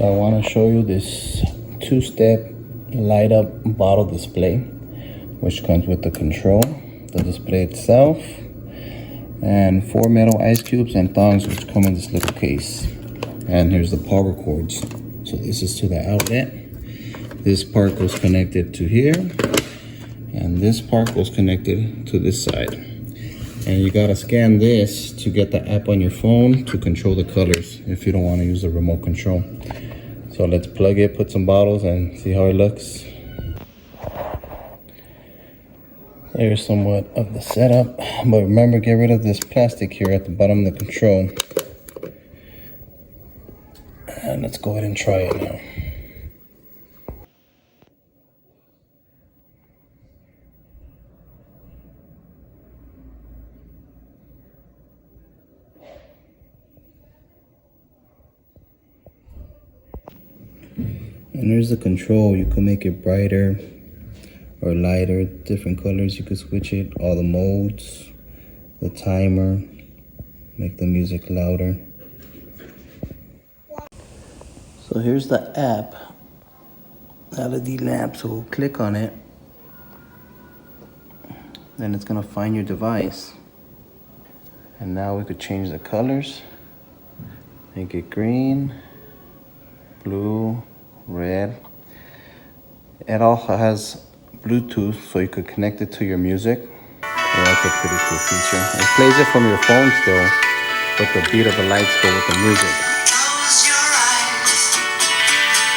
So I want to show you this two-step light up bottle display, which comes with the control, the display itself, and 4 metal ice cubes and thongs, which come in this little case. And here's the power cords. So this is to the outlet. This part goes connected to here, and this part goes connected to this side. And you gotta scan this to get the app on your phone to control the colors if you don't want to use the remote control. So let's plug it, put some bottles, and see how it looks. There's somewhat of the setup, but remember, get rid of this plastic here at the bottom of the control. And let's go ahead and try it now. And there's the control. You can make it brighter or lighter, different colors. You can switch it, all the modes, the timer, make the music louder. So here's the app, LED lamp. So we'll click on it. Then it's gonna find your device. And now we could change the colors. Make it green, blue, red. It also has Bluetooth, so you could connect it to your music. So that's a pretty cool feature. It plays it from your phone still, but the beat of the lights go with the music.